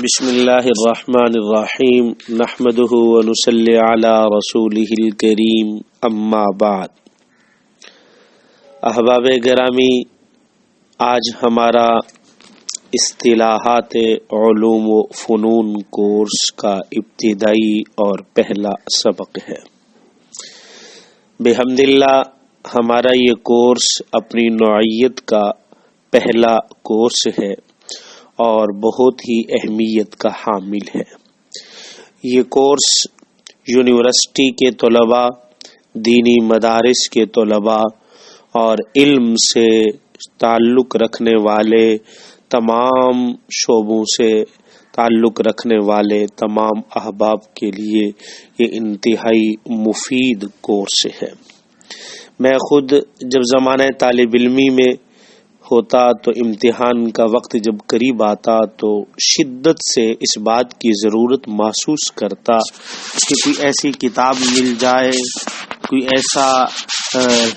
بسم اللہ الرحمن الرحیم نحمدہ ونصلی علی رسولہ الکریم اما بعد۔ احباب گرامی، آج ہمارا اصطلاحات علوم و فنون کورس کا ابتدائی اور پہلا سبق ہے۔ بحمد اللہ ہمارا یہ کورس اپنی نوعیت کا پہلا کورس ہے اور بہت ہی اہمیت کا حامل ہے۔ یہ کورس یونیورسٹی کے طلباء، دینی مدارس کے طلباء اور علم سے تعلق رکھنے والے تمام شعبوں سے تعلق رکھنے والے تمام احباب کے لیے یہ انتہائی مفید کورس ہے۔ میں خود جب زمانہ طالب علمی میں ہوتا تو امتحان کا وقت جب قریب آتا تو شدت سے اس بات کی ضرورت محسوس کرتا کہ کوئی ایسی کتاب مل جائے، کوئی ایسا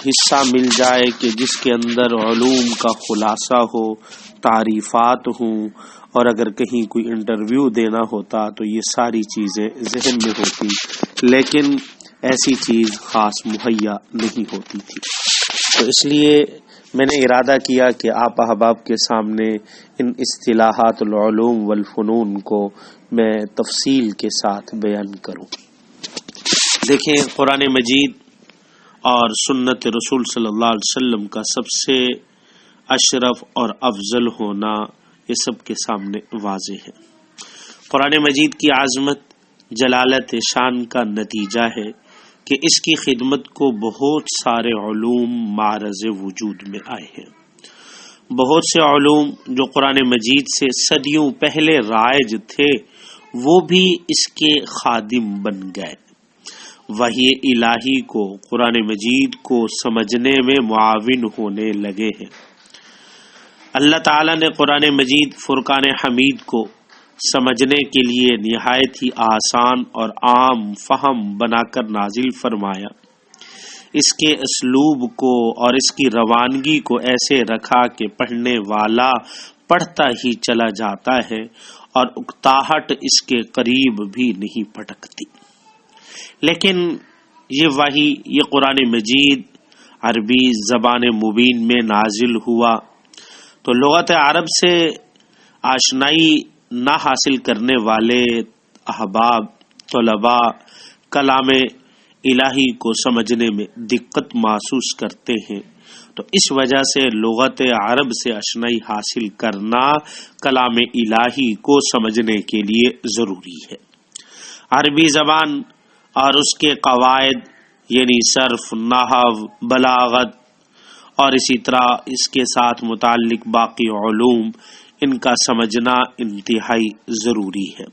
حصہ مل جائے کہ جس کے اندر علوم کا خلاصہ ہو، تعریفات ہوں، اور اگر کہیں کوئی انٹرویو دینا ہوتا تو یہ ساری چیزیں ذہن میں ہوتی، لیکن ایسی چیز خاص مہیا نہیں ہوتی تھی۔ تو اس لیے میں نے ارادہ کیا کہ آپ احباب کے سامنے ان اصطلاحات العلوم والفنون کو میں تفصیل کے ساتھ بیان کروں۔ دیکھیں، قرآن مجید اور سنت رسول صلی اللہ علیہ وسلم کا سب سے اشرف اور افضل ہونا یہ سب کے سامنے واضح ہے۔ قرآن مجید کی عظمت، جلالت شان کا نتیجہ ہے کہ اس کی خدمت کو بہت سارے علوم معرض وجود میں آئے ہیں۔ بہت سے علوم جو قرآن مجید سے صدیوں پہلے رائج تھے وہ بھی اس کے خادم بن گئے، وحی الہی کو، قرآن مجید کو سمجھنے میں معاون ہونے لگے ہیں۔ اللہ تعالیٰ نے قرآن مجید فرقان حمید کو سمجھنے کے لیے نہایت ہی آسان اور عام فہم بنا کر نازل فرمایا۔ اس کے اسلوب کو اور اس کی روانگی کو ایسے رکھا کہ پڑھنے والا پڑھتا ہی چلا جاتا ہے اور اکتاہٹ اس کے قریب بھی نہیں پھٹکتی۔ لیکن یہ وحی، یہ قرآن مجید عربی زبان مبین میں نازل ہوا تو لغت عرب سے آشنائی نہ حاصل کرنے والے احباب، طلباء کلام الہی کو سمجھنے میں دقت محسوس کرتے ہیں، تو اس وجہ سے لغت عرب سے آشنائی حاصل کرنا کلام الہی کو سمجھنے کے لیے ضروری ہے۔ عربی زبان اور اس کے قواعد یعنی صرف، نحو، بلاغت اور اسی طرح اس کے ساتھ متعلق باقی علوم، ان کا سمجھنا انتہائی ضروری ہے۔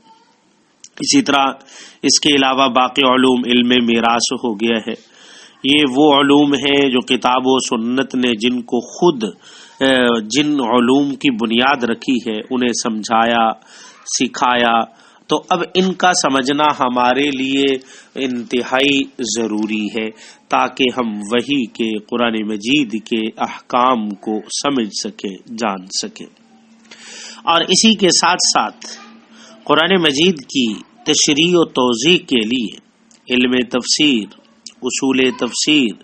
اسی طرح اس کے علاوہ باقی علوم، علم میراث ہو گیا ہے، یہ وہ علوم ہیں جو کتاب و سنت نے جن کو خود جن علوم کی بنیاد رکھی ہے انہیں سمجھایا، سکھایا، تو اب ان کا سمجھنا ہمارے لیے انتہائی ضروری ہے تاکہ ہم وحی کے، قرآن مجید کے احکام کو سمجھ سکیں، جان سکیں۔ اور اسی کے ساتھ ساتھ قرآن مجید کی تشریح و توضیح کے لیے علم تفسیر، اصول تفسیر،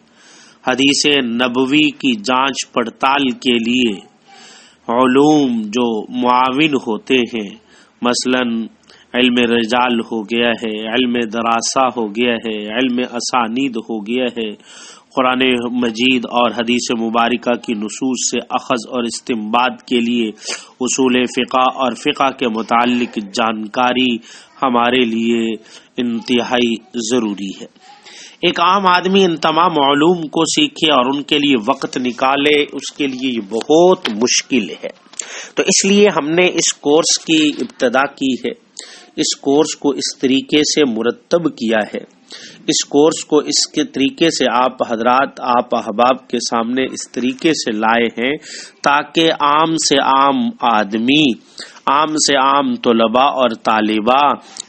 حدیث نبوی کی جانچ پڑتال کے لیے علوم جو معاون ہوتے ہیں، مثلا علم رجال ہو گیا ہے، علم دراسہ ہو گیا ہے، علم اسانید ہو گیا ہے، قرآن مجید اور حدیث مبارکہ کی نصوص سے اخذ اور استنباط کے لیے اصول فقہ اور فقہ کے متعلق جانکاری ہمارے لیے انتہائی ضروری ہے۔ ایک عام آدمی ان تمام علوم کو سیکھے اور ان کے لیے وقت نکالے، اس کے لیے یہ بہت مشکل ہے۔ تو اس لیے ہم نے اس کورس کی ابتدا کی ہے، اس کورس کو اس طریقے سے مرتب کیا ہے، اس کورس کو اس کے طریقے سے آپ حضرات، آپ احباب کے سامنے اس طریقے سے لائے ہیں تاکہ عام سے عام آدمی، عام سے عام طلباء اور طالبہ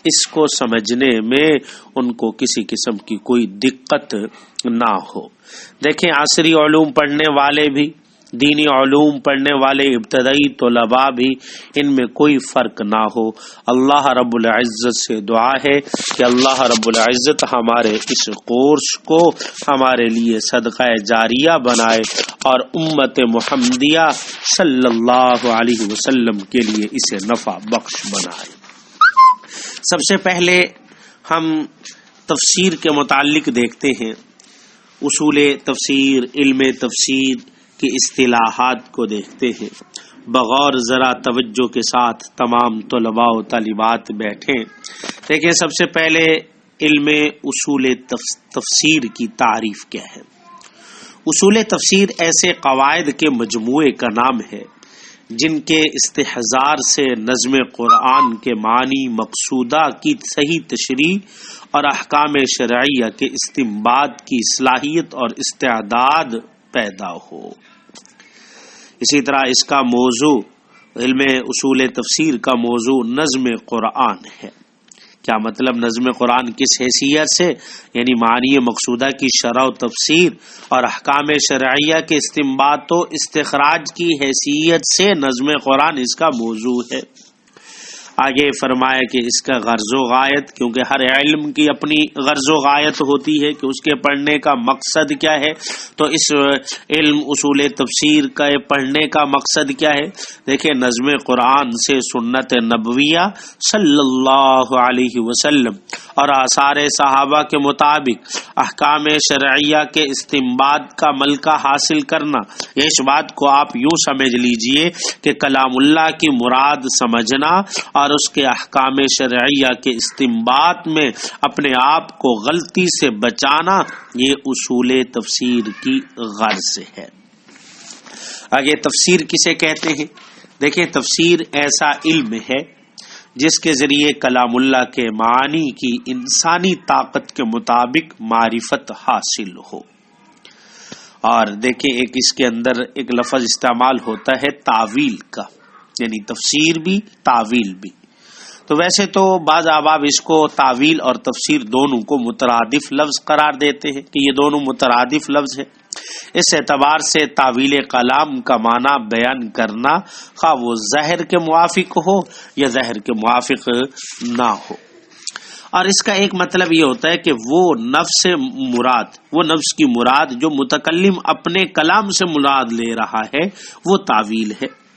اس کو سمجھنے میں ان کو کسی قسم کی کوئی دقت نہ ہو۔ دیکھیں، عصری علوم پڑھنے والے بھی دینی علوم پڑھنے والے ابتدائی طلباء بھی ان میں کوئی فرق نہ ہو۔ اللہ رب العزت سے دعا ہے کہ اللہ رب العزت ہمارے اس کورس کو ہمارے لیے صدقہ جاریہ بنائے اور امت محمدیہ صلی اللہ علیہ وسلم کے لیے اسے نفع بخش بنائے۔ سب سے پہلے ہم تفسیر کے متعلق دیکھتے ہیں، اصول تفسیر، علم تفسیر کی اصطلاحات کو دیکھتے ہیں۔ بغور ذرا توجہ کے ساتھ تمام طلباء و طالبات بیٹھیں۔ دیکھیں، سب سے پہلے علم اصول تفسیر کی تعریف کیا ہے؟ اصول تفسیر ایسے قواعد کے مجموعے کا نام ہے جن کے استحضار سے نظم قرآن کے معنی، مقصودہ کی صحیح تشریح اور احکام شرعیہ کے استنباط کی صلاحیت اور استعداد پیدا ہو۔ اسی طرح اس کا موضوع، علم اصول تفسیر کا موضوع نظم قرآن ہے۔ کیا مطلب نظم قرآن کس حیثیت سے؟ یعنی معنی مقصودہ کی شرح و تفسیر اور احکام شرعیہ کے استنباط و استخراج کی حیثیت سے نظم قرآن اس کا موضوع ہے۔ آگے فرمایا کہ اس کا غرض و غایت، کیونکہ ہر علم کی اپنی غرض و غایت ہوتی ہے کہ اس کے پڑھنے کا مقصد کیا ہے، تو اس علم اصول تفسیر کا پڑھنے کا مقصد کیا ہے؟ دیکھیں، نظم قرآن سے سنت نبویہ صلی اللہ علیہ وسلم اور آثار صحابہ کے مطابق احکام شرعیہ کے استنباط کا ملکہ حاصل کرنا۔ اس بات کو آپ یوں سمجھ لیجئے کہ کلام اللہ کی مراد سمجھنا اور اس کے احکام شرعیہ کے استنباط میں اپنے آپ کو غلطی سے بچانا، یہ اصول تفسیر کی غرض ہے۔ آگے تفسیر کسے کہتے ہیں؟ دیکھیں، تفسیر ایسا علم ہے جس کے ذریعے کلام اللہ کے معانی کی انسانی طاقت کے مطابق معرفت حاصل ہو۔ اور دیکھیں، ایک اس کے اندر ایک لفظ استعمال ہوتا ہے تعویل کا، یعنی تفسیر بھی تعویل بھی۔ تو ویسے تو بعض احباب اس کو تعویل اور تفسیر دونوں کو مترادف لفظ قرار دیتے ہیں کہ یہ دونوں مترادف لفظ ہیں۔ اس اعتبار سے تعویل کلام کا معنی بیان کرنا، خواہ وہ ظاہر کے موافق ہو یا ظاہر کے موافق نہ ہو۔ اور اس کا ایک مطلب یہ ہوتا ہے کہ وہ نفس کی مراد جو متکلم اپنے کلام سے مراد لے رہا ہے وہ تعویل ہے۔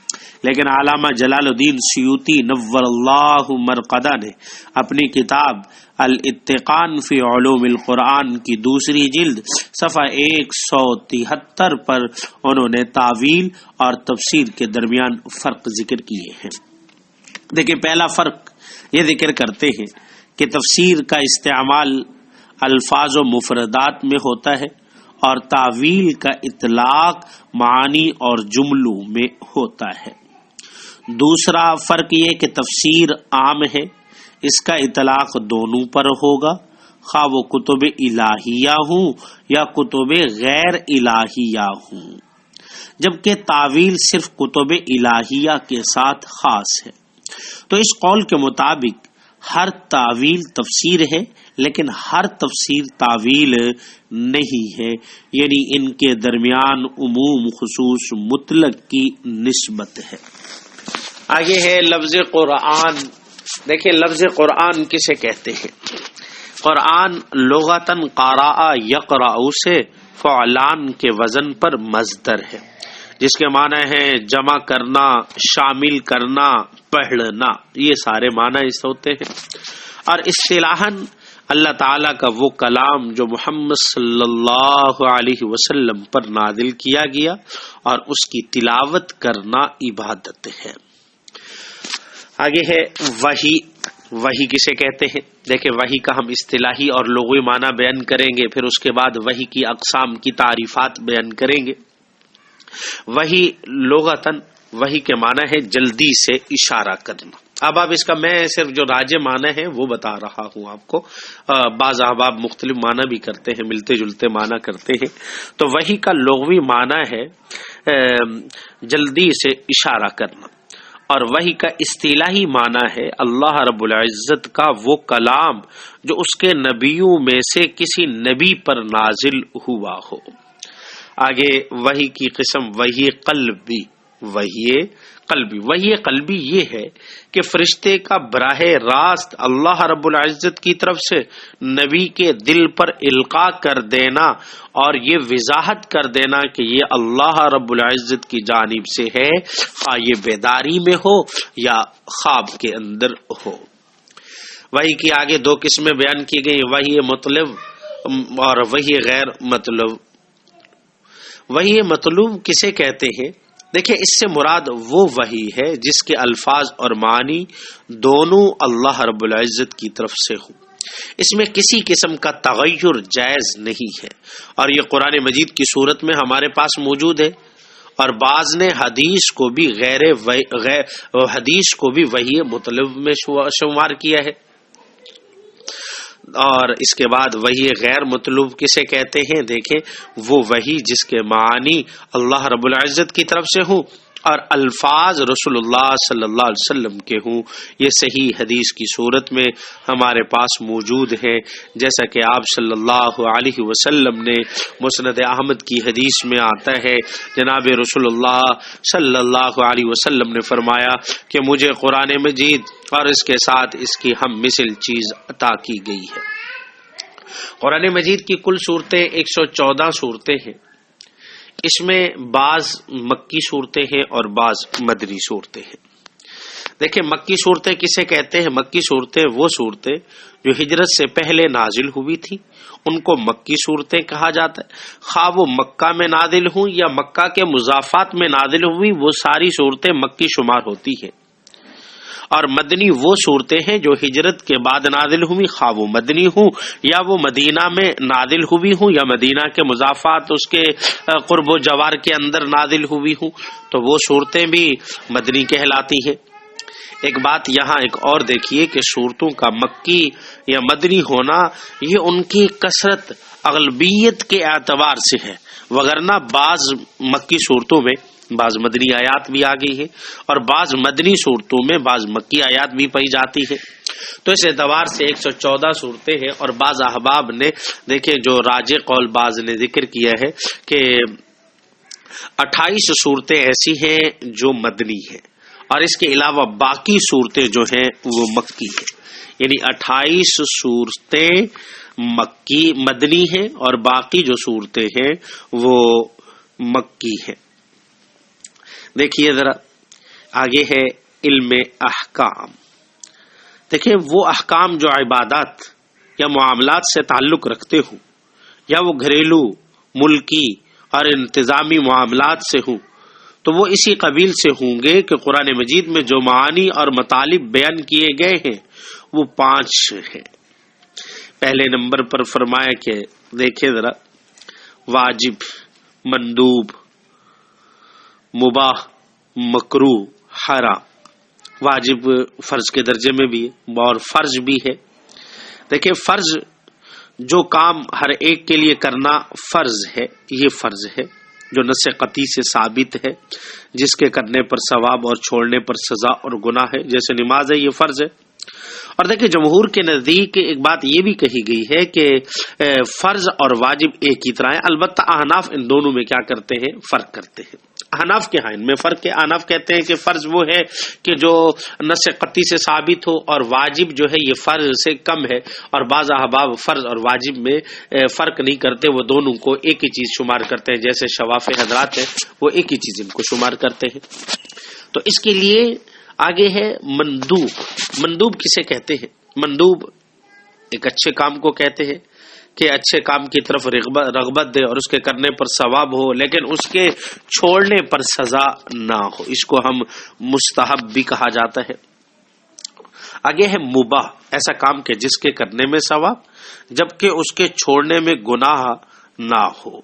لیکن علامہ جلال الدین سیوطی نور اللہ مرقدہ نے اپنی کتاب الاتقان فی علوم القرآن کی دوسری جلد صفحہ 173 پر انہوں نے تعویل اور تفسیر کے درمیان فرق ذکر کیے ہیں۔ دیکھیں، پہلا فرق یہ ذکر کرتے ہیں کہ تفسیر کا استعمال الفاظ و مفردات میں ہوتا ہے اور تعویل کا اطلاق معانی اور جملوں میں ہوتا ہے۔ دوسرا فرق یہ کہ تفسیر عام ہے، اس کا اطلاق دونوں پر ہوگا، خواہ وہ کتب الہیہ ہوں یا کتب غیر الہیہ ہوں، جبکہ تعویل صرف کتب الہیہ کے ساتھ خاص ہے۔ تو اس قول کے مطابق ہر تعویل تفسیر ہے، لیکن ہر تفسیر تعویل نہیں ہے، یعنی ان کے درمیان عموم خصوص مطلق کی نسبت ہے۔ آگے ہے لفظ قرآن۔ دیکھیں، لفظ قرآن کسے کہتے ہیں؟ قرآن لغتاً قرأ یقرأ سے فعلان کے وزن پر مصدر ہے، جس کے معنی ہے جمع کرنا، شامل کرنا، پڑھنا، یہ سارے معنی اس ہوتے ہیں۔ اور اصطلاحاً اللہ تعالیٰ کا وہ کلام جو محمد صلی اللہ علیہ وسلم پر نازل کیا گیا اور اس کی تلاوت کرنا عبادت ہے۔ آگے ہے وحی۔ وحی کسے کہتے ہیں؟ دیکھیں، وحی کا ہم اصطلاحی اور لغوی معنی بیان کریں گے، پھر اس کے بعد وحی کی اقسام کی تعریفات بیان کریں گے۔ وحی لغتاً وحی کے معنی ہے جلدی سے اشارہ کرنا۔ اب اس کا میں صرف جو راجع معنی ہے وہ بتا رہا ہوں آپ کو، بعض احباب مختلف معنی بھی کرتے ہیں، ملتے جلتے معنی کرتے ہیں۔ تو وحی کا لغوی معنی ہے جلدی سے اشارہ کرنا، اور وحی کا اصطلاحی معنی ہے اللہ رب العزت کا وہ کلام جو اس کے نبیوں میں سے کسی نبی پر نازل ہوا ہو۔ آگے وحی کی قسم وحی قلبی، وحی قلبی یہ ہے کہ فرشتے کا براہ راست اللہ رب العزت کی طرف سے نبی کے دل پر القاء کر دینا اور یہ وضاحت کر دینا کہ یہ اللہ رب العزت کی جانب سے ہے، خواہ یہ بیداری میں ہو یا خواب کے اندر ہو۔ وحی کی آگے دو قسمیں بیان کی گئی، وحی مطلب اور وحی غیر مطلب۔ وحی مطلوب کسے کہتے ہیں؟ دیکھیں، اس سے مراد وہ وحی ہے جس کے الفاظ اور معنی دونوں اللہ رب العزت کی طرف سے ہوں، اس میں کسی قسم کا تغیر جائز نہیں ہے، اور یہ قرآن مجید کی صورت میں ہمارے پاس موجود ہے، اور بعض نے حدیث کو بھی حدیث کو بھی وحی مطلب میں شمار کیا ہے۔ اور اس کے بعد وحی غیر مطلوب کسے کہتے ہیں؟ دیکھیں، وہ وحی جس کے معنی اللہ رب العزت کی طرف سے ہوں اور الفاظ رسول اللہ صلی اللہ علیہ وسلم کے ہوں، یہ صحیح حدیث کی صورت میں ہمارے پاس موجود ہے، جیسا کہ آپ صلی اللہ علیہ وسلم نے مسند احمد کی حدیث میں آتا ہے، جناب رسول اللہ صلی اللہ علیہ وسلم نے فرمایا کہ مجھے قرآن مجید اور اس کے ساتھ اس کی ہم مثل چیز عطا کی گئی ہے۔ قرآن مجید کی کل صورتیں 114 صورتیں ہیں، اس میں بعض مکی صورتیں ہیں اور بعض مدنی صورتیں ہیں۔ دیکھیں، مکی صورتیں کسے کہتے ہیں؟ مکی صورتیں وہ صورتیں جو ہجرت سے پہلے نازل ہوئی تھی، ان کو مکی صورتیں کہا جاتا ہے، خواہ وہ مکہ میں نازل ہوں یا مکہ کے مضافات میں نازل ہوئی، وہ ساری صورتیں مکی شمار ہوتی ہیں۔ اور مدنی وہ صورتیں ہیں جو ہجرت کے بعد نازل ہوئی، خواہ وہ مدنی ہوں یا وہ مدینہ میں نازل ہوئی ہوں یا مدینہ کے مضافات اس کے قرب و جوار کے اندر نازل ہوئی ہوں، تو وہ صورتیں بھی مدنی کہلاتی ہیں۔ ایک بات یہاں ایک اور دیکھیے کہ صورتوں کا مکی یا مدنی ہونا یہ ان کی کثرت اغلبیت کے اعتبار سے ہے، وگرنہ بعض مکی صورتوں میں بعض مدنی آیات بھی آ گئی ہیں اور بعض مدنی صورتوں میں بعض مکی آیات بھی پائی جاتی ہیں، تو اس اعتبار سے 114 صورتیں ہیں۔ اور بعض احباب نے دیکھیں، جو راجح قول بعض نے ذکر کیا ہے کہ 28 صورتیں ایسی ہیں جو مدنی ہیں، اور اس کے علاوہ باقی صورتیں جو ہیں وہ مکی ہیں، یعنی 28 صورتیں مدنی ہیں اور باقی جو صورتیں ہیں وہ مکی ہیں۔ دیکھیے ذرا آگے ہے علم احکام۔ دیکھیں، وہ احکام جو عبادات یا معاملات سے تعلق رکھتے ہوں یا وہ گھریلو، ملکی اور انتظامی معاملات سے ہوں، تو وہ اسی قبیل سے ہوں گے کہ قرآن مجید میں جو معانی اور مطالب بیان کیے گئے ہیں وہ 5 ہیں۔ پہلے نمبر پر فرمایا کہ دیکھیں ذرا، واجب، مندوب، مباح، مکروہ، حرام۔ واجب فرض کے درجے میں بھی ہے اور فرض بھی ہے۔ دیکھیں، فرض جو کام ہر ایک کے لیے کرنا فرض ہے، یہ فرض ہے جو نص قطعی سے ثابت ہے، جس کے کرنے پر ثواب اور چھوڑنے پر سزا اور گناہ ہے، جیسے نماز ہے، یہ فرض ہے۔ اور دیکھیں، جمہور کے نزدیک ایک بات یہ بھی کہی گئی ہے کہ فرض اور واجب ایک ہی طرح ہے، البتہ احناف ان دونوں میں کیا کرتے ہیں؟ فرق کرتے ہیں۔ احناف کے ہاں ان میں فرق ہے۔ احناف کہتے ہیں کہ فرض وہ ہے کہ جو نص قطعی سے ثابت ہو، اور واجب جو ہے یہ فرض سے کم ہے، اور بعض احباب فرض اور واجب میں فرق نہیں کرتے، وہ دونوں کو ایک ہی چیز شمار کرتے ہیں، جیسے شوافی حضرات ہیں وہ ایک ہی چیز ان کو شمار کرتے ہیں۔ تو اس کے لیے آگے ہے مندوب۔ مندوب کسے کہتے ہیں؟ مندوب ایک اچھے کام کو کہتے ہیں کہ اچھے کام کی طرف رغبت دے اور اس کے کرنے پر ثواب ہو، لیکن اس کے چھوڑنے پر سزا نہ ہو، اس کو ہم مستحب بھی کہا جاتا ہے۔ آگے ہے مباح، ایسا کام کہ جس کے کرنے میں ثواب جبکہ اس کے چھوڑنے میں گناہ نہ ہو۔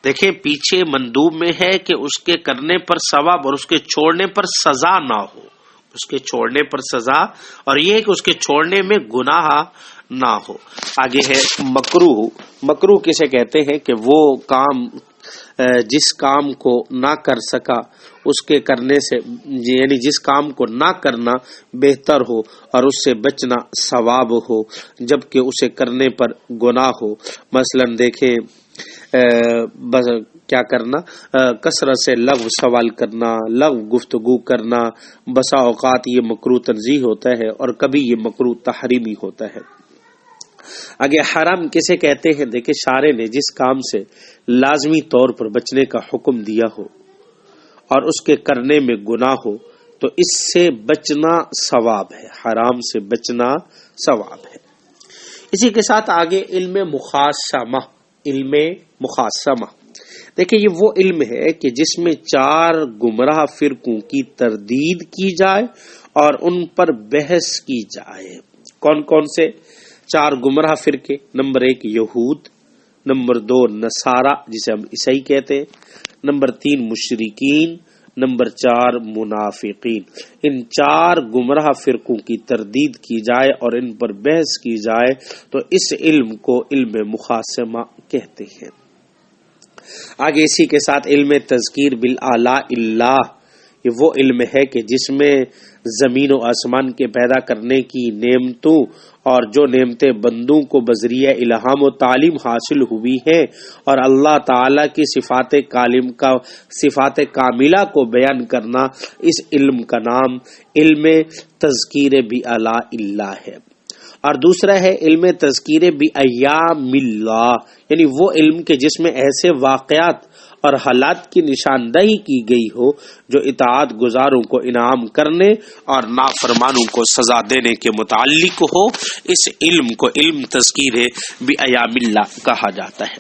دیکھیں، پیچھے مندوب میں ہے کہ اس کے کرنے پر ثواب اور اس کے چھوڑنے پر سزا نہ ہو، اس کے چھوڑنے پر سزا، اور یہ کہ اس کے چھوڑنے میں گناہ نہ ہو۔ آگے ہے مکروہ۔ مکروہ کسے کہتے ہیں؟ کہ وہ کام جس کام کو نہ کر سکا اس کے کرنے سے، یعنی جس کام کو نہ کرنا بہتر ہو اور اس سے بچنا ثواب ہو جبکہ اسے کرنے پر گناہ ہو۔ مثلا دیکھیں، کیا کرنا، کثرت سے لغو سوال کرنا، لغو گفتگو کرنا بسا اوقات یہ مکروہ تنزیہ ہوتا ہے اور کبھی یہ مکروہ تحریمی ہوتا ہے۔ آگے حرام کسے کہتے ہیں؟ دیکھیں شارع نے جس کام سے لازمی طور پر بچنے کا حکم دیا ہو اور اس کے کرنے میں گناہ ہو تو اس سے بچنا ثواب ہے، حرام سے بچنا ثواب ہے۔ اسی کے ساتھ آگے علم مخاصمہ، دیکھیں یہ وہ علم ہے کہ جس میں 4 گمراہ فرقوں کی تردید کی جائے اور ان پر بحث کی جائے۔ کون کون سے 4 گمراہ فرقے؟ نمبر 1 یہود، نمبر 2 نصارہ جسے ہم عیسائی کہتے ہیں، نمبر 3 مشرکین، نمبر 4 منافقین۔ ان 4 گمراہ فرقوں کی تردید کی جائے اور ان پر بحث کی جائے تو اس علم کو علم مخاصمہ کہتے ہیں۔ آگے اسی کے ساتھ علم تذکیر بالآلاء اللہ، یہ وہ علم ہے کہ جس میں زمین و آسمان کے پیدا کرنے کی نعمتوں اور جو نعمتیں بندوں کو بذریعہ الہام و تعلیم حاصل ہوئی ہیں اور اللہ تعالی کی صفات کاملہ کو بیان کرنا، اس علم کا نام علم تذکیر بآلاء اللہ ہے۔ اور دوسرا ہے علم تذکیر بایام اللہ، یعنی وہ علم کے جس میں ایسے واقعات اور حالات کی نشاندہی کی گئی ہو جو اطاعت گزاروں کو انعام کرنے اور نافرمانوں کو سزا دینے کے متعلق ہو، اس علم کو علم تذکیر بایام اللہ کہا جاتا ہے۔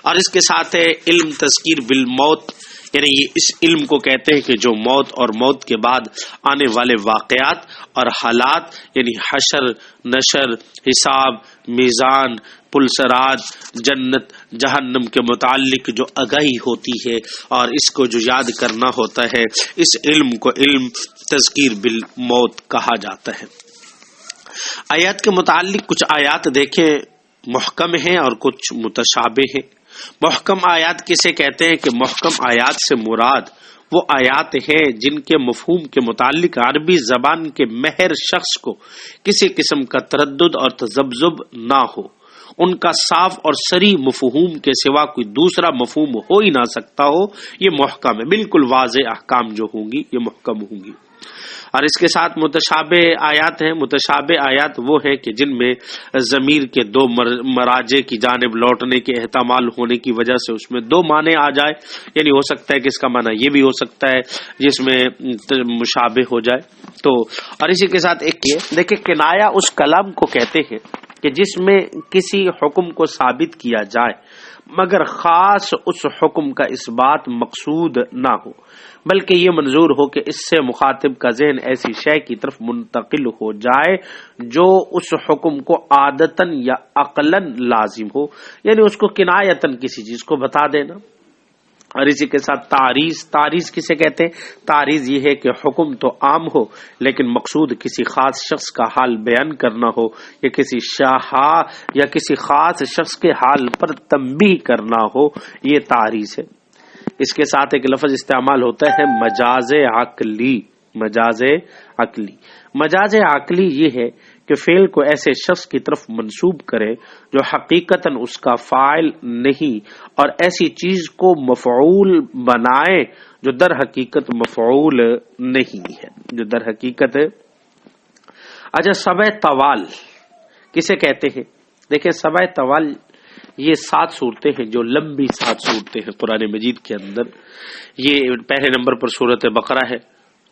اور اس کے ساتھ ہے علم تذکیر بالموت، یعنی یہ اس علم کو کہتے ہیں کہ جو موت اور موت کے بعد آنے والے واقعات اور حالات، یعنی حشر، نشر، حساب، میزان، پلسرات، جنت، جہنم کے متعلق جو آگاہی ہوتی ہے اور اس کو جو یاد کرنا ہوتا ہے، اس علم کو علم تذکیر بالموت کہا جاتا ہے۔ آیات کے متعلق کچھ آیات دیکھیں محکم ہیں اور کچھ متشابہ ہیں۔ محکم آیات کسے کہتے ہیں کہ محکم آیات سے مراد وہ آیات ہیں جن کے مفہوم کے متعلق عربی زبان کے ماہر شخص کو کسی قسم کا تردد اور تذبذب نہ ہو، ان کا صاف اور صریح مفہوم کے سوا کوئی دوسرا مفہوم ہو ہی نہ سکتا ہو، یہ محکم ہے۔ بالکل واضح احکام جو ہوں گی یہ محکم ہوں گی۔ اور اس کے ساتھ متشابہ آیات ہیں۔ متشابہ آیات وہ ہیں کہ جن میں ضمیر کے 2 مراجع کی جانب لوٹنے کے احتمال ہونے کی وجہ سے اس میں 2 معنی آ جائے، یعنی ہو سکتا ہے کہ اس کا معنی یہ بھی ہو سکتا ہے جس میں مشابہ ہو جائے۔ تو اور اسی کے ساتھ ایک یہ دیکھیں کنایا اس کلام کو کہتے ہیں کہ جس میں کسی حکم کو ثابت کیا جائے مگر خاص اس حکم کا اثبات مقصود نہ ہو، بلکہ یہ منظور ہو کہ اس سے مخاطب کا ذہن ایسی شے کی طرف منتقل ہو جائے جو اس حکم کو عادتاً یا عقلاً لازم ہو، یعنی اس کو کنایتاً کسی چیز کو بتا دینا۔ اور اسی کے ساتھ تعریض کسے کہتے ہیں؟ تعریض یہ ہے کہ حکم تو عام ہو لیکن مقصود کسی خاص شخص کا حال بیان کرنا ہو یا کسی خاص شخص کے حال پر تنبیہ کرنا ہو، یہ تعریض ہے۔ اس کے ساتھ ایک لفظ استعمال ہوتا ہے مجاز عقلی۔ مجاز عقلی یہ ہے کہ فعل کو ایسے شخص کی طرف منسوب کرے جو حقیقتاً اس کا فاعل نہیں اور ایسی چیز کو مفعول بنائے جو در حقیقت مفعول نہیں ہے، جو در حقیقت۔ اچھا سبع طوال کسے کہتے ہیں؟ دیکھیں سبع طوال یہ 7 صورتیں ہیں جو لمبی 7 صورتیں ہیں قرآن مجید کے اندر۔ یہ پہلے نمبر پر سورۃ بقرہ ہے،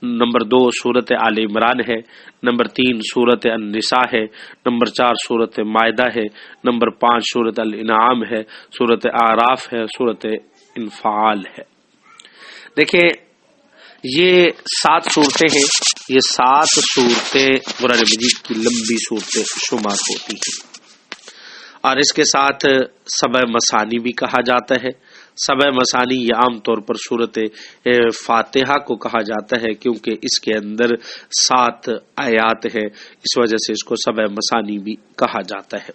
نمبر 2 سورۃ آل عمران ہے، نمبر 3 سورۃ النساء ہے، نمبر 4 سورۃ مائدہ ہے، نمبر 5 سورۃ الانعام ہے، سورۃ اعراف ہے، سورۃ انفال ہے۔ دیکھیں یہ 7 صورتیں ہیں، یہ 7 صورتیں قرآن مجید کی لمبی صورتیں شمار ہوتی ہیں۔ اور اس کے ساتھ سبع مثانی بھی کہا جاتا ہے۔ سبع مثانی یہ عام طور پر سورۃ فاتحہ کو کہا جاتا ہے کیونکہ اس کے اندر 7 آیات ہیں، اس وجہ سے اس کو سبع مثانی بھی کہا جاتا ہے۔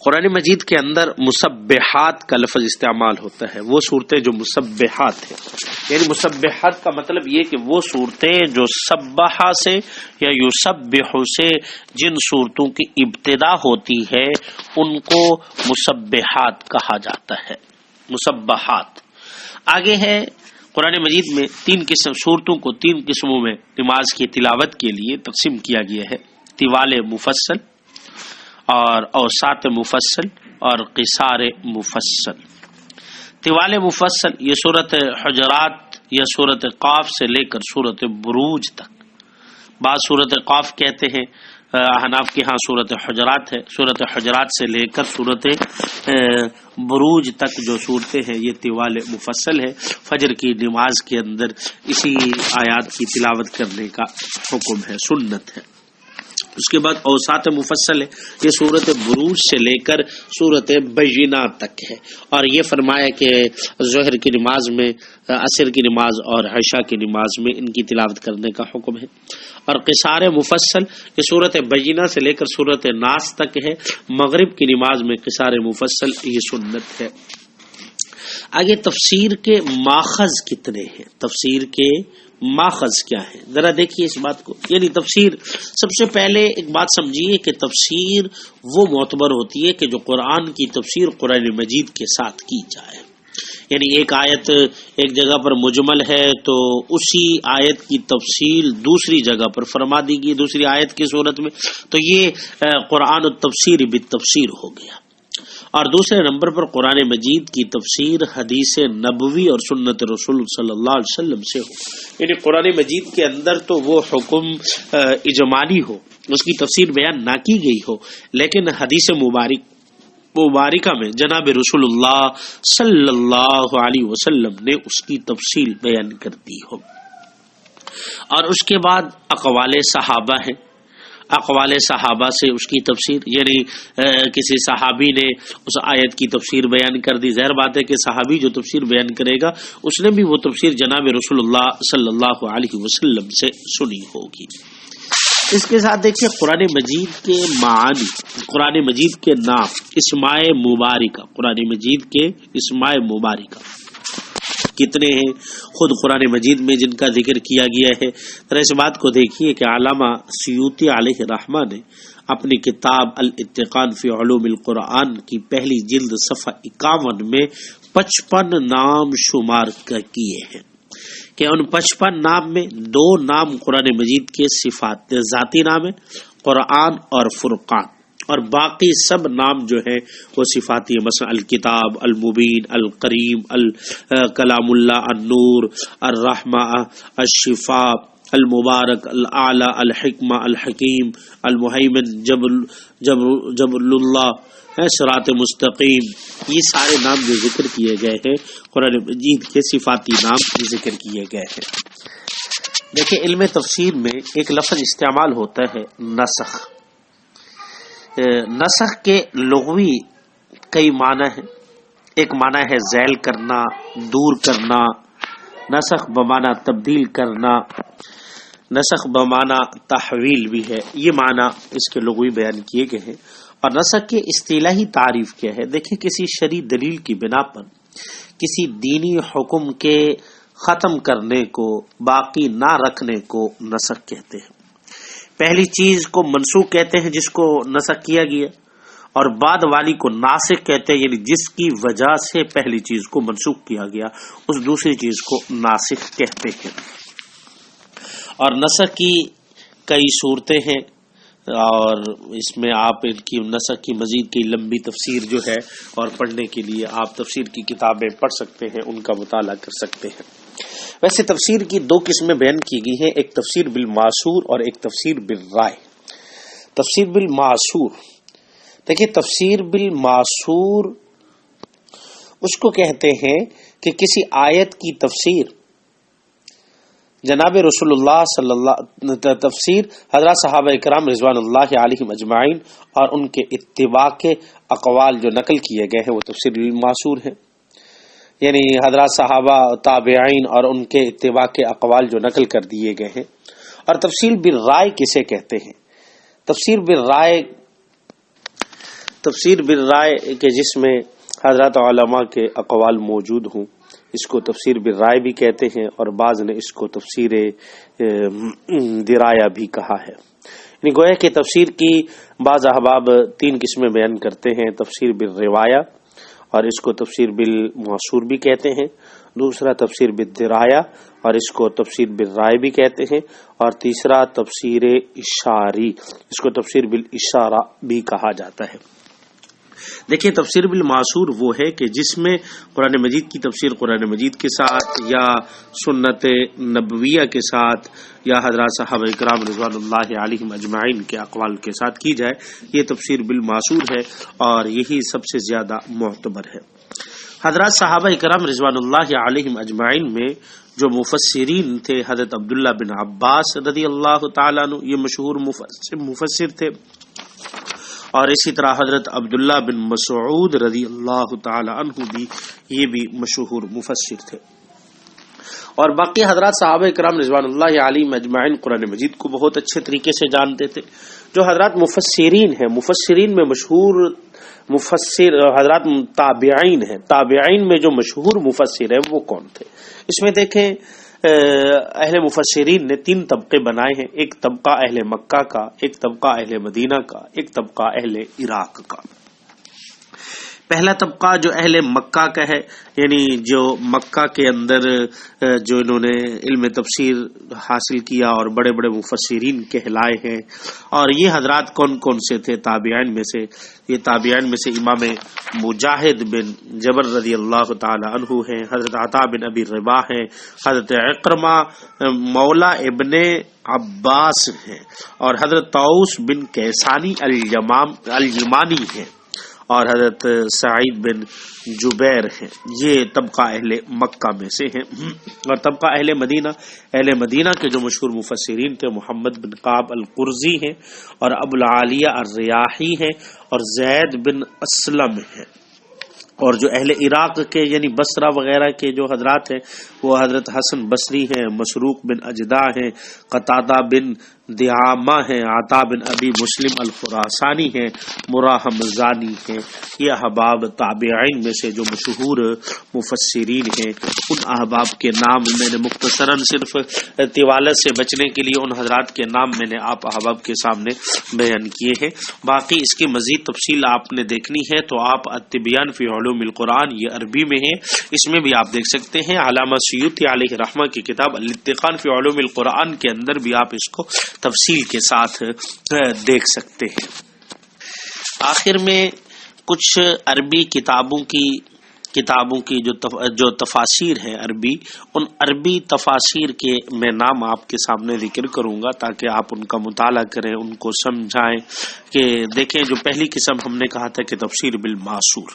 قرآن مجید کے اندر مسبحات کا لفظ استعمال ہوتا ہے، وہ صورتیں جو مسبحات ہیں، یعنی مسبحات کا مطلب یہ کہ وہ صورتیں جو سبحہ سے یا یسبح سے جن صورتوں کی ابتدا ہوتی ہے ان کو مسبحات کہا جاتا ہے، مسبحات۔ آگے ہے قرآن مجید میں صورتوں کو تین قسموں میں نماز کی تلاوت کے لیے تقسیم کیا گیا ہے، طوال مفصل اور اوساط مفصل اور قصار مفصل۔ طوال مفصل یہ سورت حجرات یا سورت قاف سے لے کر سورت بروج تک، بعض سورت قاف کہتے ہیں، احناف کے ہاں سورت حجرات ہے، سورت حجرات سے لے کر سورت بروج تک جو صورتیں ہیں یہ طوال مفصل ہے۔ فجر کی نماز کے اندر اسی آیات کی تلاوت کرنے کا حکم ہے، سنت ہے۔ اس کے بعد اوساط مفصل ہے، یہ سورت بروج سے لے کر سورت بینہ تک ہے، اور یہ فرمایا کہ ظہر کی نماز میں، عصر کی نماز اور عشاء کی نماز میں ان کی تلاوت کرنے کا حکم ہے۔ اور قصار مفصل یہ سورت بینہ سے لے کر سورت ناس تک ہے، مغرب کی نماز میں قصار مفصل یہ سنت ہے۔ آگے تفسیر کے ماخذ کتنے ہیں، تفسیر کے ماخذ کیا ہے، ذرا دیکھیے اس بات کو۔ یعنی تفسیر، سب سے پہلے ایک بات سمجھیے کہ تفسیر وہ معتبر ہوتی ہے کہ جو قرآن کی تفسیر قرآن مجید کے ساتھ کی جائے، یعنی ایک آیت ایک جگہ پر مجمل ہے تو اسی آیت کی تفصیل دوسری جگہ پر فرما دی گئی دوسری آیت کی صورت میں، تو یہ قرآن التفسیر بالتفسیر ہو گیا۔ اور دوسرے نمبر پر قرآن مجید کی تفسیر حدیث نبوی اور سنت رسول صلی اللہ علیہ وسلم سے ہو، یعنی قرآن مجید کے اندر تو وہ حکم اجمالی ہو، اس کی تفسیر بیان نہ کی گئی ہو، لیکن حدیث مبارکہ میں جناب رسول اللہ صلی اللہ علیہ وسلم نے اس کی تفصیل بیان کر دی ہو۔ اور اس کے بعد اقوال صحابہ ہیں، اقوال صحابہ سے اس کی تفسیر، یعنی کسی صحابی نے اس آیت کی تفسیر بیان کر دی، ظاہر بات ہے کہ صحابی جو تفسیر بیان کرے گا اس نے بھی وہ تفسیر جناب رسول اللہ صلی اللہ علیہ وسلم سے سنی ہوگی۔ اس کے ساتھ دیکھیں قرآن مجید کے معانی، قرآن مجید کے نام، اسماء مبارکہ، قرآن مجید کے اسماء مبارکہ کتنے ہیں، خود قرآن مجید میں جن کا ذکر کیا گیا ہے۔ ذرا اس بات کو دیکھیے کہ علامہ سیوطی علیہ رحمہ نے اپنی کتاب الاتقان فی علوم القرآن کی پہلی جلد صفحہ 51 میں 55 نام شمار کیے ہیں کہ ان 55 نام میں 2 نام قرآن مجید کے صفات ذاتی نام ہے، قرآن اور فرقان، اور باقی سب نام جو ہیں وہ صفاتی ہیں، مثلا الکتاب، المبین، القریم، کلام اللہ، النور، الرحمہ، الشفاء، المبارک، الاعلی، الحکمہ، الحکیم، المہیمن، جبر اللہ، صراط مستقیم، یہ سارے نام جو ذکر کیے گئے ہیں قرآن مجید کے صفاتی نام ذکر کیے گئے ہیں۔ دیکھیں علم تفسیر میں ایک لفظ استعمال ہوتا ہے نسخ۔ نسخ کے لغوی کئی معنی ہیں، ایک معنی ہے زیل کرنا، دور کرنا، نسخ بمعنی تبدیل کرنا، نسخ بمعنی تحویل بھی ہے، یہ معنی اس کے لغوی بیان کیے گئے ہیں۔ اور نسخ کی اصطلاحی تعریف کیا ہے، دیکھیں کسی شرعی دلیل کی بنا پر کسی دینی حکم کے ختم کرنے کو، باقی نہ رکھنے کو نسخ کہتے ہیں۔ پہلی چیز کو منسوخ کہتے ہیں جس کو نسخ کیا گیا، اور بعد والی کو ناسخ کہتے ہیں، یعنی جس کی وجہ سے پہلی چیز کو منسوخ کیا گیا اس دوسری چیز کو ناسخ کہتے ہیں۔ اور نسخ کی کئی صورتیں ہیں، اور اس میں آپ ان کی نسخ کی مزید کی لمبی تفسیر جو ہے اور پڑھنے کے لیے آپ تفسیر کی کتابیں پڑھ سکتے ہیں، ان کا مطالعہ کر سکتے ہیں۔ ویسے تفسیر کی 2 قسمیں بیان کی گئی ہیں، ایک تفسیر بالمعصور اور ایک تفسیر بالرائے۔ تفسیر بالمعصور، دیکھیں تفسیر بالمعصور اس کو کہتے ہیں کہ کسی آیت کی تفسیر جناب رسول اللہ صلی اللہ تفسیر حضرات صحابہ اکرام رضوان اللہ علیہم اجمعین اور ان کے اتباع کے اقوال جو نقل کیے گئے ہیں وہ تفسیر بالمعصور ہیں، یعنی حضرات صحابہ، تابعین اور ان کے اتباع کے اقوال جو نقل کر دیے گئے ہیں۔ اور تفسیر بالرائے کسے کہتے ہیں؟ تفسیر بالرائے تفسیر بالرائے کہ جس میں حضرات علماء کے اقوال موجود ہوں، اس کو تفسیر بالرائے بھی کہتے ہیں، اور بعض نے اس کو تفسیر درایا بھی کہا ہے۔ یعنی گویا کہ تفسیر کی بعض احباب 3 قسمیں بیان کرتے ہیں، تفسیر بالروایا، اور اس کو تفسیر بالمعصور بھی کہتے ہیں، دوسرا تفسیر بالدرایا، اور اس کو تفسیر بالرائے بھی کہتے ہیں، اور تیسرا تفسیر اشاری، اس کو تفسیر بالاشارہ بھی کہا جاتا ہے۔ دیکھیں، تفسیر بالمعصور وہ ہے کہ جس میں قرآن مجید کی تفسیر قرآن مجید کے ساتھ یا سنت نبویہ کے ساتھ یا حضرات صحابہ کرام رضوان اللہ علیہم اجمعین کے اقوال کے ساتھ کی جائے، یہ تفسیر بالمعصور ہے، اور یہی سب سے زیادہ معتبر ہے۔ حضرات صحابہ کرام رضوان اللہ علیہم اجمعین میں جو مفسرین تھے، حضرت عبداللہ بن عباس رضی اللہ تعالیٰ عنہ، یہ مشہور مفسر تھے، اور اسی طرح حضرت عبداللہ بن مسعود رضی اللہ تعالی عنہ بھی، یہ بھی مشہور مفسر تھے، اور باقی حضرات صحابہ کرام رضوان اللہ علیہم اجمعین قرآن مجید کو بہت اچھے طریقے سے جانتے تھے۔ جو حضرات مفسرین ہیں، مفسرین میں مشہور مفسر حضرات تابعین ہیں، تابعین میں جو مشہور مفسر ہیں وہ کون تھے؟ اس میں دیکھیں، اہل مفسرین نے 3 طبقے بنائے ہیں، ایک طبقہ اہل مکہ کا، ایک طبقہ اہل مدینہ کا، ایک طبقہ اہل عراق کا۔ پہلا طبقہ جو اہل مکہ کا ہے، یعنی جو مکہ کے اندر جو انہوں نے علم تفسیر حاصل کیا اور بڑے بڑے مفسرین کہلائے ہیں، اور یہ حضرات کون کون سے تھے تابعین میں سے؟ یہ تابعین میں سے امام مجاہد بن جبر رضی اللہ تعالی عنہ ہیں، حضرت عطا بن ابی رباح ہیں، حضرت اکرمہ مولا ابن عباس ہیں، اور حضرت طاؤس بن کیسانی الیمانی ہیں، اور حضرت سعید بن جبیر ہیں۔ یہ طبقہ اہل مکہ میں سے ہیں۔ اور طبقہ اہل مدینہ کے جو مشہور مفسرین تھے، محمد بن قعب القرظی ہیں، اور ابو العالیہ الریاحی ہیں، اور زید بن اسلم ہیں۔ اور جو اہل عراق کے یعنی بصرہ وغیرہ کے جو حضرات ہیں، وہ حضرت حسن بصری ہیں، مسروق بن اجدع ہیں، قتادہ بن دعامہ ہیں، عطا بن ابی مسلم الخراسانی ہیں، مرہ حمزانی ہیں۔ یہ احباب تابعین میں سے جو مشہور مفسرین ہیں، ان احباب کے نام میں نے مختصراً صرف طوالت سے بچنے کے لیے ان حضرات کے نام میں نے آپ احباب کے سامنے بیان کیے ہیں۔ باقی اس کی مزید تفصیل آپ نے دیکھنی ہے تو آپ التبیان فی علوم القرآن، یہ عربی میں ہے، اس میں بھی آپ دیکھ سکتے ہیں۔ علامہ سیوطی علیہ رحمہ کی کتاب الاتقان فی علوم القرآن کے اندر بھی آپ اس کو تفصیل کے ساتھ دیکھ سکتے ہیں۔ آخر میں کچھ عربی کتابوں کی جو تفاسیر ہیں عربی، ان عربی تفاسیر کے میں نام آپ کے سامنے ذکر کروں گا تاکہ آپ ان کا مطالعہ کریں، ان کو سمجھائیں۔ کہ دیکھیں، جو پہلی قسم ہم نے کہا تھا کہ تفسیر بالمعصور،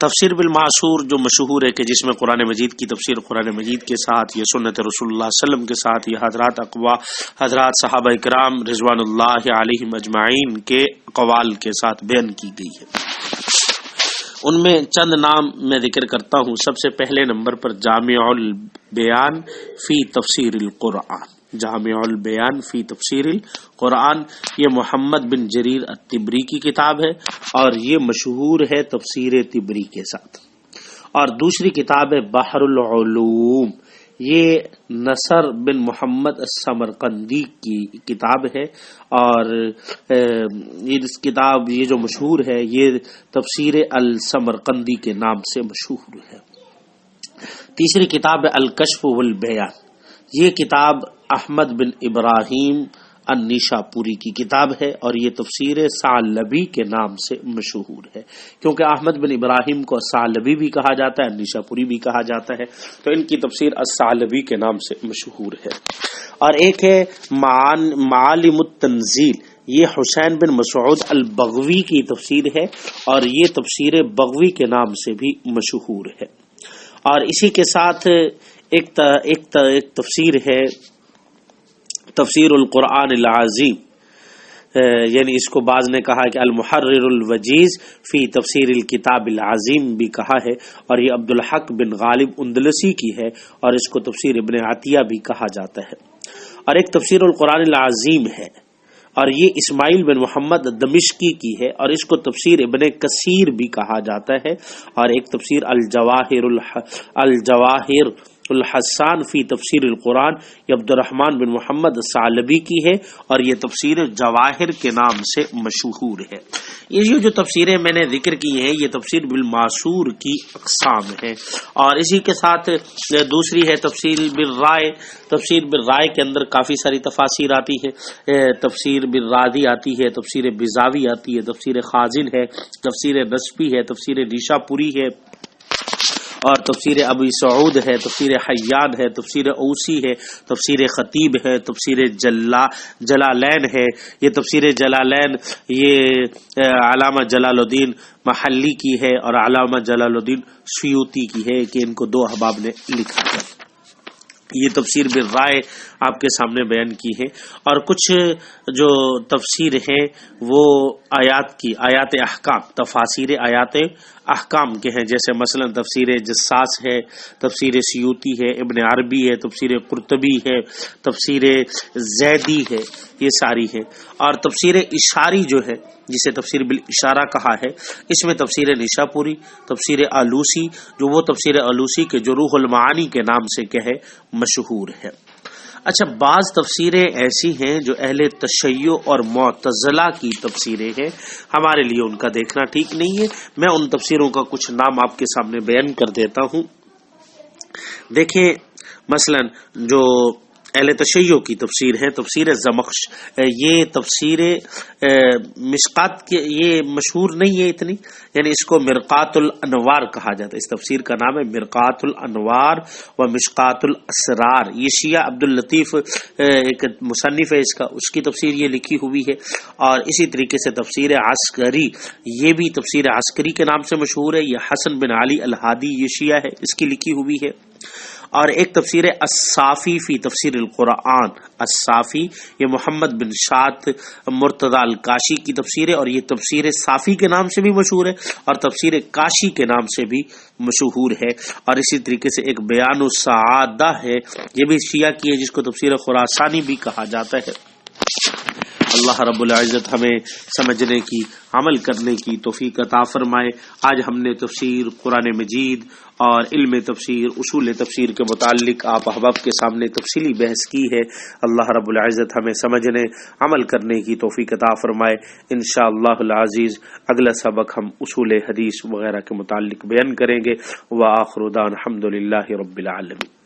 تفسیر بالمعصور جو مشہور ہے کہ جس میں قرآن مجید کی تفسیر قرآن مجید کے ساتھ، یہ سنت رسول اللہ صلی اللہ علیہ وسلم کے ساتھ، یہ حضرات صحابہ کرام رضوان اللہ علیہم اجمعین کے اقوال کے ساتھ بیان کی گئی ہے۔ ان میں چند نام میں ذکر کرتا ہوں۔ سب سے پہلے نمبر پر جامع البیان فی تفسیر القرآن، جامع البیان فی تفسیر القرآن، یہ محمد بن جریر الطبری کی کتاب ہے، اور یہ مشہور ہے تفسیر طبری کے ساتھ۔ اور دوسری کتاب ہے بحر العلوم، یہ نصر بن محمد السمرقندی کی کتاب ہے، اور اس کتاب یہ جو مشہور ہے یہ تفسیر السمرقندی کے نام سے مشہور ہے۔ تیسری کتاب ہے الکشف والبیان، یہ کتاب احمد بن ابراہیم النیشا پوری کی کتاب ہے، اور یہ تفسیر ثعلبی کے نام سے مشہور ہے، کیونکہ احمد بن ابراہیم کو ثعلبی بھی کہا جاتا ہے، النیشا پوری بھی کہا جاتا ہے، تو ان کی تفسیر الثعلبی کے نام سے مشہور ہے۔ اور ایک ہے معالم التنزیل، یہ حسین بن مسعود البغوی کی تفسیر ہے، اور یہ تفسیر بغوی کے نام سے بھی مشہور ہے۔ اور اسی کے ساتھ ایک تفسیر ہے تفسیر القرآن العظیم، یعنی اس کو بعض نے کہا کہ المحرر الوجیز فی تفسیر الکتاب العظیم بھی کہا ہے، اور یہ عبدالحق بن غالب اندلسی کی ہے، اور اس کو تفسیر ابن عطیہ بھی کہا جاتا ہے۔ اور ایک تفسیر القرآن العظیم ہے، اور یہ اسماعیل بن محمد دمشقی کی ہے، اور اس کو تفسیر ابن کثیر بھی کہا جاتا ہے، اور ایک تفسیر الجواہر الحسان فی تفسیر القرآن یہ عبد الرحمن بن محمد ثعلبی کی ہے، اور یہ تفسیر جواہر کے نام سے مشہور ہے۔ یہ جو تفسیریں میں نے ذکر کی ہیں یہ تفسیر بالمعصور کی اقسام ہے، اور اسی کے ساتھ دوسری ہے تفسیر بالرائے۔ تفسیر بالرائے کے اندر کافی ساری تفاسیر آتی ہے، تفسیر بالرادی آتی ہے، تفسیر بیضاوی آتی ہے، تفسیر خازن ہے، تفسیر نسبی ہے، تفسیر نیشا پوری ہے، اور تفسیر ابی سعود ہے، تفسیر حیان ہے، تفسیر اوسی ہے، تفسیر خطیب ہے، تفسیر جلالین ہے۔ یہ تفسیر جلالین یہ علامہ جلال الدین محلی کی ہے اور علامہ جلال الدین سیوطی کی ہے کہ ان کو دو احباب نے لکھا ہے۔ یہ تفسیر بالرائے آپ کے سامنے بیان کی ہے، اور کچھ جو تفسیر ہیں وہ آیات احکام، تفاسیر آیات احکام کے ہیں، جیسے مثلا تفسیر جساس ہے، تفسیر سیوطی ہے، ابن عربی ہے، تفسیر قرطبی ہے، تفسیر زیدی ہے، یہ ساری ہے۔ اور تفسیر اشاری جو ہے جسے تفسیر بالاشارہ کہا ہے، اس میں تفسیر نیشاپوری، تفسیر آلوسی جو وہ تفسیر آلوسی کے جو روح المعانی کے نام سے کیا ہے مشہور ہے۔ اچھا، بعض تفسیریں ایسی ہیں جو اہل تشیع اور معتزلہ کی تفسیریں ہیں، ہمارے لیے ان کا دیکھنا ٹھیک نہیں ہے۔ میں ان تفسیروں کا کچھ نام آپ کے سامنے بیان کر دیتا ہوں۔ دیکھیں مثلا جو اہل تشیع کی تفسیر ہے، تفسیر زمخش، یہ تفسیر مشکات کے یہ مشہور نہیں ہے اتنی، یعنی اس کو مرقات الانوار کہا جاتا ہے۔ اس تفسیر کا نام ہے مرقات الانوار و مشکات الاسرار۔ یہ شیعہ عبد اللطیف ایک مصنف ہے اس کی تفسیر یہ لکھی ہوئی ہے، اور اسی طریقے سے تفسیر عسکری، یہ بھی تفسیر عسکری کے نام سے مشہور ہے۔ یہ حسن بن علی الہادی یہ شیعہ ہے، اس کی لکھی ہوئی ہے۔ اور ایک تفسیر الصافی فی تفسیر القرآن، الصافی یہ محمد بن شات مرتضی الکاشی کی تفسیر ہے، اور یہ تفسیر صافی کے نام سے بھی مشہور ہے اور تفسیر کاشی کے نام سے بھی مشہور ہے۔ اور اسی طریقے سے ایک بیان السعادہ ہے، یہ بھی شیعہ کی ہے، جس کو تفسیر خراسانی بھی کہا جاتا ہے۔ اللہ رب العزت ہمیں سمجھنے کی، عمل کرنے کی توفیق عطا فرمائے۔ آج ہم نے تفسیر قرآن مجید اور علم تفسیر، اصول تفسیر کے متعلق آپ احباب کے سامنے تفصیلی بحث کی ہے۔ اللہ رب العزت ہمیں سمجھنے، عمل کرنے کی توفیق عطا فرمائے۔ انشاءاللہ العزیز اگلا سبق ہم اصول حدیث وغیرہ کے متعلق بیان کریں گے۔ وآخر دعوانا الحمدللہ رب العالمین۔